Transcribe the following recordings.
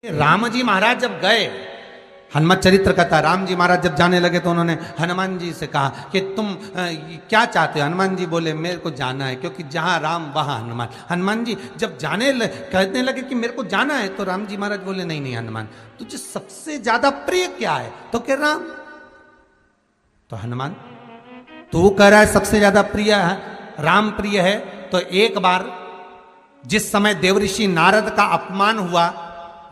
राम जी महाराज जब गए, हनुमत चरित्र कहता है, राम जी महाराज जब जाने लगे तो उन्होंने हनुमान जी से कहा कि तुम क्या चाहते हो। हनुमान जी बोले मेरे को जाना है, क्योंकि जहां राम वहां हनुमान। हनुमान जी जब कहने लगे कि मेरे को जाना है, तो राम जी महाराज बोले नहीं नहीं हनुमान, तुझे सबसे ज्यादा प्रिय क्या है? तो कह राम। तो हनुमान तू कह रहा है सबसे ज्यादा प्रिय है राम प्रिय है, तो एक बार जिस समय देवऋषि नारद का अपमान हुआ,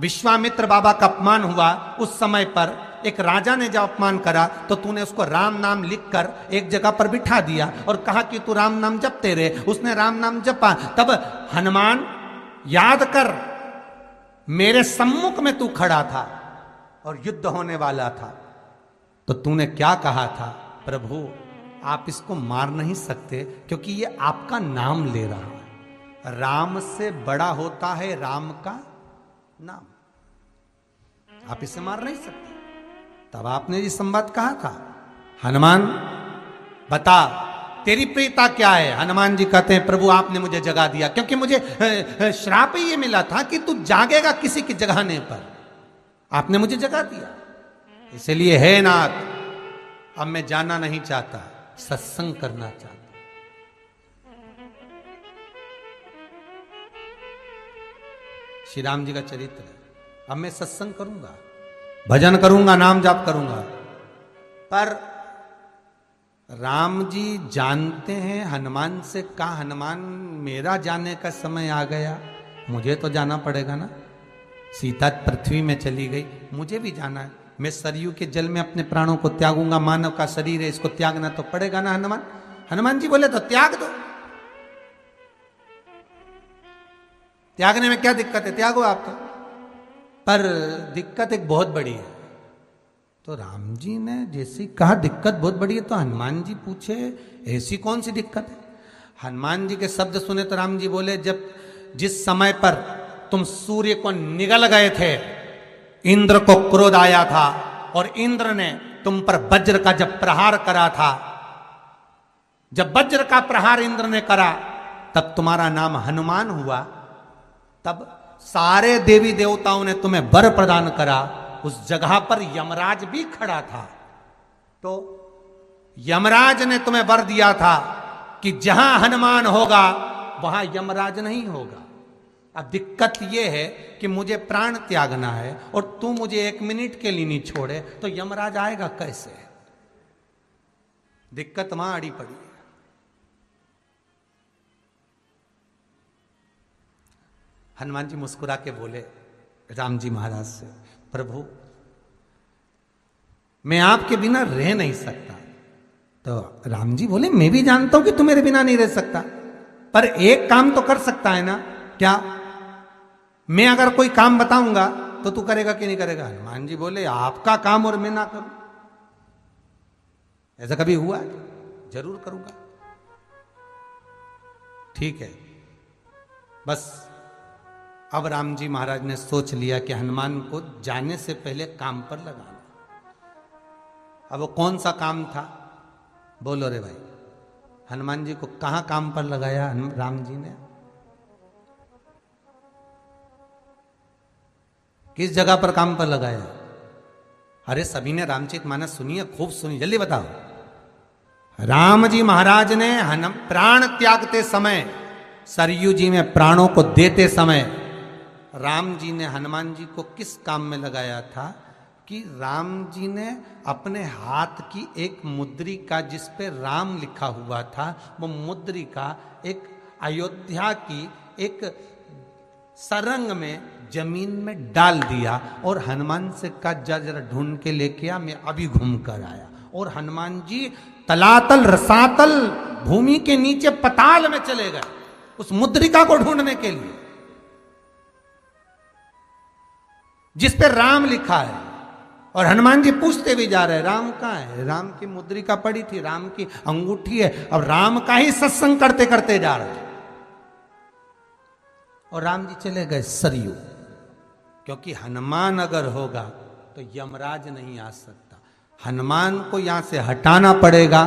विश्वामित्र बाबा का अपमान हुआ, उस समय पर एक राजा ने जब अपमान करा तो तूने उसको राम नाम लिखकर एक जगह पर बिठा दिया और कहा कि तू राम नाम जपते रहे। उसने राम नाम जपा। तब हनुमान याद कर, मेरे सम्मुख में तू खड़ा था और युद्ध होने वाला था, तो तूने क्या कहा था? प्रभु आप इसको मार नहीं सकते क्योंकि ये आपका नाम ले रहा है। राम से बड़ा होता है राम का नाम, आप इसे मार नहीं सकते। तब आपने ये संवाद कहा था, हनुमान बता तेरी प्रियता क्या है? हनुमान जी कहते हैं प्रभु आपने मुझे जगा दिया, क्योंकि मुझे श्राप ही ये मिला था कि तू जागेगा किसी के जगाने पर, आपने मुझे जगा दिया। इसलिए हे नाथ, अब मैं जाना नहीं चाहता, सत्संग करना चाहता। श्री राम जी का चरित्र है। अब मैं सत्संग करूंगा, भजन करूंगा, नाम जाप करूंगा। पर राम जी जानते हैं हनुमान से, कहा हनुमान मेरा जाने का समय आ गया, मुझे तो जाना पड़ेगा ना। सीता पृथ्वी में चली गई, मुझे भी जाना है। मैं सरयू के जल में अपने प्राणों को त्यागूंगा, मानव का शरीर है, इसको त्यागना तो पड़ेगा ना हनुमान। हनुमान जी बोले तो त्याग दो, त्यागने में क्या दिक्कत है, त्यागो आप तो। पर दिक्कत एक बहुत बड़ी है। तो राम जी ने जैसे कहा दिक्कत बहुत बड़ी है, तो हनुमान जी पूछे ऐसी कौन सी दिक्कत है? हनुमान जी के शब्द सुने तो राम जी बोले, जब जिस समय पर तुम सूर्य को निगल गए थे, इंद्र को क्रोध आया था और इंद्र ने तुम पर वज्र का जब प्रहार करा था, जब वज्र का प्रहार इंद्र ने करा तब तुम्हारा नाम हनुमान हुआ। तब सारे देवी देवताओं ने तुम्हें वर प्रदान करा। उस जगह पर यमराज भी खड़ा था, तो यमराज ने तुम्हें वर दिया था कि जहां हनुमान होगा वहां यमराज नहीं होगा। अब दिक्कत यह है कि मुझे प्राण त्यागना है और तू मुझे एक मिनट के लिए नहीं छोड़े, तो यमराज आएगा कैसे? दिक्कत वहां अड़ी पड़ी है। हनुमान जी मुस्कुरा के बोले राम जी महाराज से, प्रभु मैं आपके बिना रह नहीं सकता। तो राम जी बोले मैं भी जानता हूं कि तू मेरे बिना नहीं रह सकता, पर एक काम तो कर सकता है ना। क्या? मैं अगर कोई काम बताऊंगा तो तू करेगा कि नहीं करेगा? हनुमान जी बोले आपका काम और मैं ना करूं, ऐसा कभी हुआ? जरूर करूंगा। ठीक है, बस अब राम जी महाराज ने सोच लिया कि हनुमान को जाने से पहले काम पर लगाना। अब वो कौन सा काम था? बोलो रे भाई। हनुमान जी को कहां काम पर लगाया राम जी ने? किस जगह पर काम पर लगाया? अरे सभी ने रामचरितमानस सुनी है, खूब सुनी, जल्दी बताओ। राम जी महाराज ने प्राण त्यागते समय, सरयू जी में प्राणों को देते समय, राम जी ने हनुमान जी को किस काम में लगाया था? कि राम जी ने अपने हाथ की एक मुद्रिका जिस पे राम लिखा हुआ था, वो मुद्रिका एक अयोध्या की एक सरंग में जमीन में डाल दिया और हनुमान से कहा जा जरा ढूंढ के लेके आ, मैं अभी घूम कर आया। और हनुमान जी तलातल रसातल भूमि के नीचे पताल में चले गए उस मुद्रिका को ढूंढने के लिए जिस पे राम लिखा है। और हनुमान जी पूछते भी जा रहे राम कहाँ है? राम की मुद्रिका पड़ी थी, राम की अंगूठी है। अब राम का ही सत्संग करते करते जा रहे, और राम जी चले गए सरयू, क्योंकि हनुमान अगर होगा तो यमराज नहीं आ सकता। हनुमान को यहां से हटाना पड़ेगा,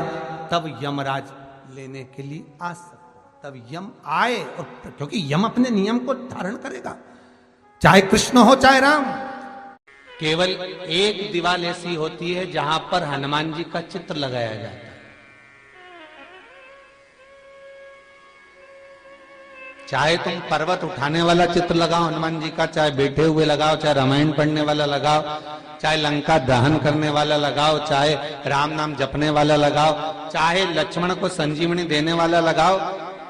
तब यमराज लेने के लिए आ सकता, तब यम आए। और क्योंकि यम अपने नियम को धारण करेगा, चाहे कृष्ण हो चाहे राम। केवल एक दीवार ऐसी होती है जहां पर हनुमान जी का चित्र लगाया जाता है। चाहे तुम पर्वत उठाने वाला चित्र लगाओ हनुमान जी का, चाहे बैठे हुए लगाओ, चाहे रामायण पढ़ने वाला लगाओ, चाहे लंका दहन करने वाला लगाओ, चाहे राम नाम जपने वाला लगाओ, चाहे लक्ष्मण को संजीवनी देने वाला लगाओ,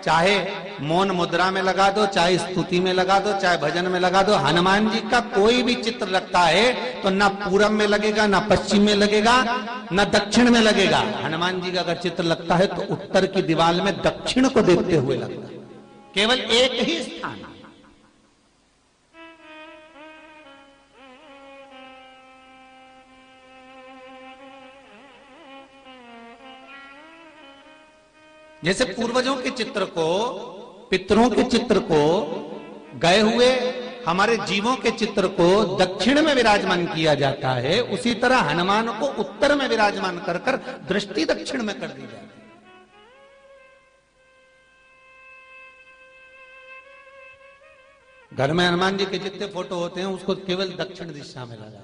चाहे मौन मुद्रा में लगा दो, चाहे स्तुति में लगा दो, चाहे भजन में लगा दो, हनुमान जी का कोई भी चित्र लगता है तो ना पूरब में लगेगा, ना पश्चिम में लगेगा, ना दक्षिण में लगेगा। हनुमान जी का अगर चित्र लगता है तो उत्तर की दीवार में दक्षिण को देखते हुए लगता है। केवल एक ही स्थान। जैसे पूर्वजों के चित्र को, पितरों के चित्र को, गए हुए हमारे जीवों के चित्र को दक्षिण में विराजमान किया जाता है, उसी तरह हनुमान को उत्तर में विराजमान कर कर दृष्टि दक्षिण में कर दी जाती है। घर में हनुमान जी के जितने फोटो होते हैं उसको केवल दक्षिण दिशा में लगा,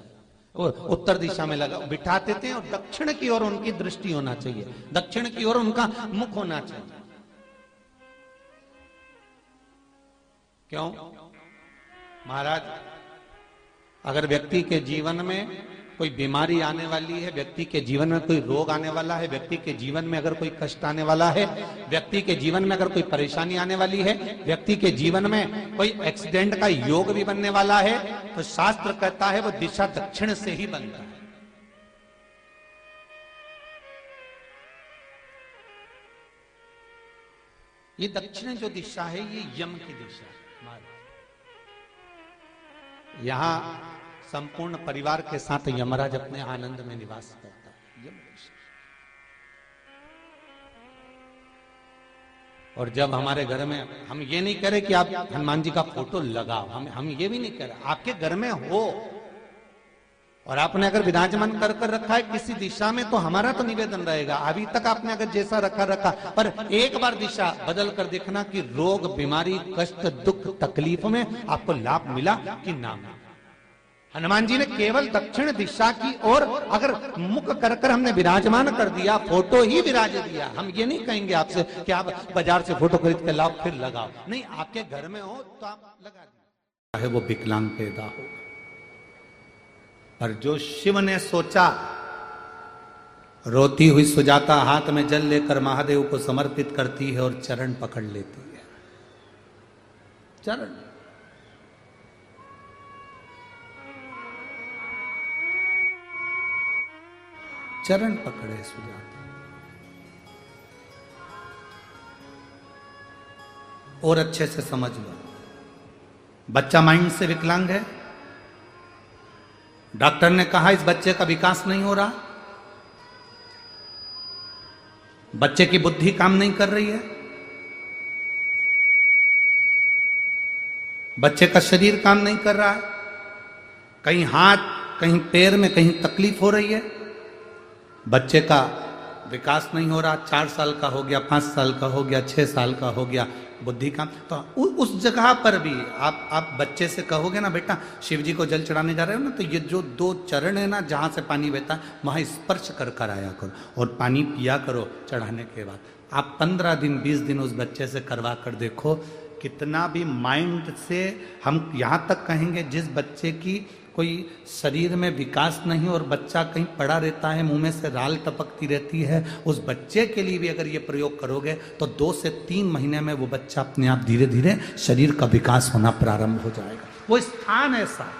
और उत्तर दिशा में लगा बिठा देते हैं, और दक्षिण की ओर उनकी दृष्टि होना चाहिए, दक्षिण की ओर उनका मुख होना चाहिए। क्यों महाराज? अगर व्यक्ति के जीवन में कोई बीमारी आने वाली है, व्यक्ति के जीवन में कोई रोग आने वाला है, व्यक्ति के जीवन में अगर कोई कष्ट आने वाला है, व्यक्ति के जीवन में अगर कोई परेशानी आने वाली है, व्यक्ति के जीवन में कोई एक्सीडेंट का योग भी बनने वाला है, तो शास्त्र कहता है वो दिशा दक्षिण से ही बनता है। ये दक्षिण जो दिशा है ये यम की दिशा है। यहां संपूर्ण परिवार के साथ यमराज अपने आनंद में निवास करता है, यम दिशा। और जब हमारे घर में, हम ये नहीं कह रहे कि आप हनुमान जी का फोटो लगाओ, हम ये भी नहीं कह रहे, आपके घर में हो और आपने अगर विराजमान कर कर रखा है किसी दिशा में, तो हमारा तो निवेदन रहेगा, अभी तक आपने अगर जैसा रखा, पर एक बार दिशा बदल कर देखना कि रोग, बीमारी, कष्ट, दुख, तकलीफ में आपको लाभ मिला कि ना मिला। हनुमान जी ने केवल दक्षिण दिशा की ओर अगर मुख कर कर हमने विराजमान कर दिया, फोटो ही विराज दिया। हम ये नहीं कहेंगे आपसे कि आप बाजार से फोटो खरीद के लाओ फिर लगाओ, नहीं, आपके घर में हो तो आप लगा दीजिए। चाहे वो विकलांग पैदा हो, पर जो शिव ने सोचा, रोती हुई सुजाता हाथ में जल लेकर महादेव को समर्पित करती है और चरण पकड़ लेती है। चरण, चरण पकड़े सुजाता। और अच्छे से समझ लो, बच्चा माइंड से विकलांग है, डॉक्टर ने कहा इस बच्चे का विकास नहीं हो रहा, बच्चे की बुद्धि काम नहीं कर रही है, बच्चे का शरीर काम नहीं कर रहा है, कहीं हाथ, कहीं पैर में कहीं तकलीफ हो रही है, बच्चे का विकास नहीं हो रहा, 4 साल का हो गया, 5 साल का हो गया, 6 साल का हो गया, बुद्धि काम, तो उस जगह पर भी आप बच्चे से कहोगे ना, बेटा शिव जी को जल चढ़ाने जा रहे हो ना, तो ये जो 2 चरण है ना जहां से पानी बहता है वहां स्पर्श कर कर आया करो और पानी पिया करो चढ़ाने के बाद। आप 15 दिन 20 दिन उस बच्चे से करवा कर देखो, कितना भी माइंड से, हम यहां तक कहेंगे जिस बच्चे की कोई शरीर में विकास नहीं और बच्चा कहीं पड़ा रहता है, मुंह में से राल टपकती रहती है, उस बच्चे के लिए भी अगर ये प्रयोग करोगे तो 2 से 3 महीने में वो बच्चा अपने आप धीरे धीरे शरीर का विकास होना प्रारंभ हो जाएगा। वो स्थान ऐसा है,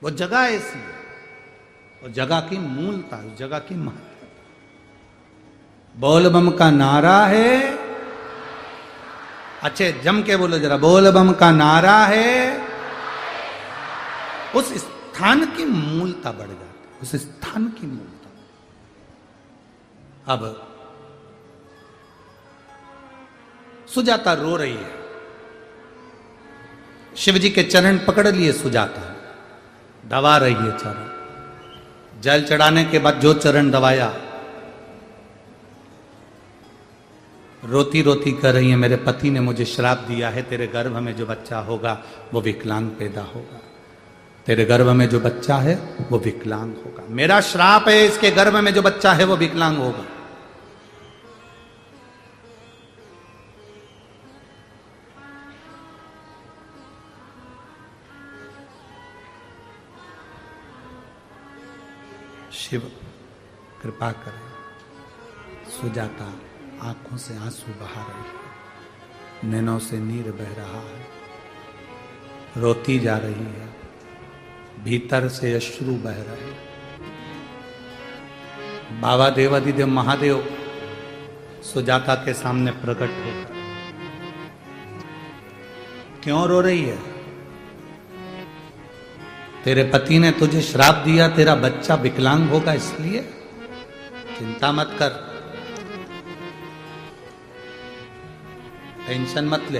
वो जगह ऐसी है, वो जगह की मूलता, उस जगह की महत्ता। बोल बम का नारा है, अच्छे जम के बोलो जरा, बोल बम का नारा है, उस स्थान की मूलता बढ़ जाती है, उस स्थान की मूलता। अब सुजाता रो रही है, शिव जी के चरण पकड़ लिए सुजाता, दबा रही है चरण। जल चढ़ाने के बाद जो चरण दबाया, रोती रोती कह रही है, मेरे पति ने मुझे श्राप दिया है, तेरे गर्भ में जो बच्चा होगा वो विकलांग पैदा होगा। तेरे गर्भ में जो बच्चा है वो विकलांग होगा। मेरा श्राप है, इसके गर्भ में जो बच्चा है वो विकलांग होगा। शिव कृपा करें। सुजाता आंखों से आंसू बहा रही है, नैनों से नीर बह रहा है, रोती जा रही है, भीतर से अश्रु बह रहे। बाबा देवाधिदेव महादेव सुजाता के सामने प्रकट होकर, क्यों रो रही है? तेरे पति ने तुझे श्राप दिया, तेरा बच्चा विकलांग होगा, इसलिए चिंता मत कर, टेंशन मत ले।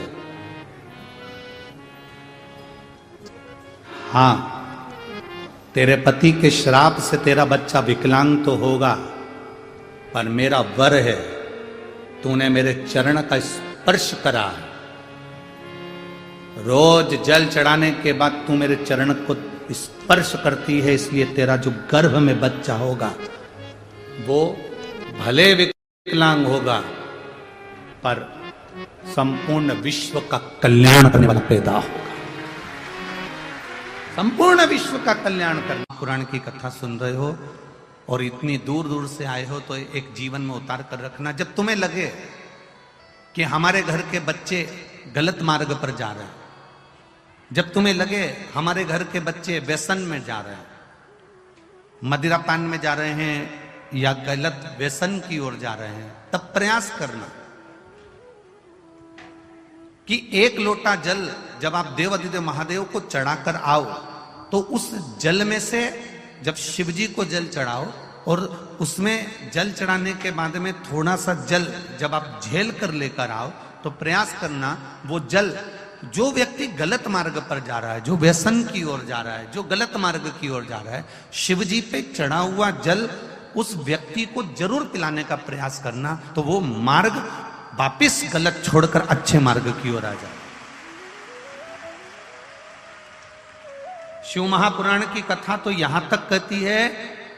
हां, तेरे पति के श्राप से तेरा बच्चा विकलांग तो होगा, पर मेरा वर है, तूने मेरे चरण का स्पर्श करा। रोज जल चढ़ाने के बाद तू मेरे चरण को स्पर्श करती है, इसलिए तेरा जो गर्भ में बच्चा होगा वो भले विकलांग होगा, पर संपूर्ण विश्व का कल्याण करने वाला पैदा होगा। संपूर्ण विश्व का कल्याण करना। पुराण की कथा सुन रहे हो और इतनी दूर दूर से आए हो, तो एक जीवन में उतार कर रखना। जब तुम्हें लगे कि हमारे घर के बच्चे गलत मार्ग पर जा रहे हैं, जब तुम्हें लगे हमारे घर के बच्चे व्यसन में जा रहे हैं, मदिरा पान में जा रहे हैं या गलत व्यसन की ओर जा रहे हैं, तब प्रयास करना कि एक लोटा जल जब आप देवाधिदेव महादेव को चढ़ाकर आओ, तो उस जल में से जब शिव जी को जल चढ़ाओ और उसमें जल चढ़ाने के बाद में थोड़ा सा जल जब आप झेल कर लेकर आओ, तो प्रयास करना वो जल, जो व्यक्ति गलत मार्ग पर जा रहा है, जो व्यसन की ओर जा रहा है, जो गलत मार्ग की ओर जा रहा है, शिव जी पे चढ़ा हुआ जल उस व्यक्ति को जरूर पिलाने का प्रयास करना, तो वो मार्ग वापिस गलत छोड़कर अच्छे मार्ग की ओर आ जाए। शिव महापुराण की कथा तो यहां तक कहती है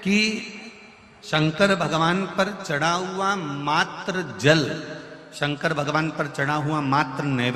कि शंकर भगवान पर चढ़ा हुआ मात्र जल, शंकर भगवान पर चढ़ा हुआ मात्र नैवेद्य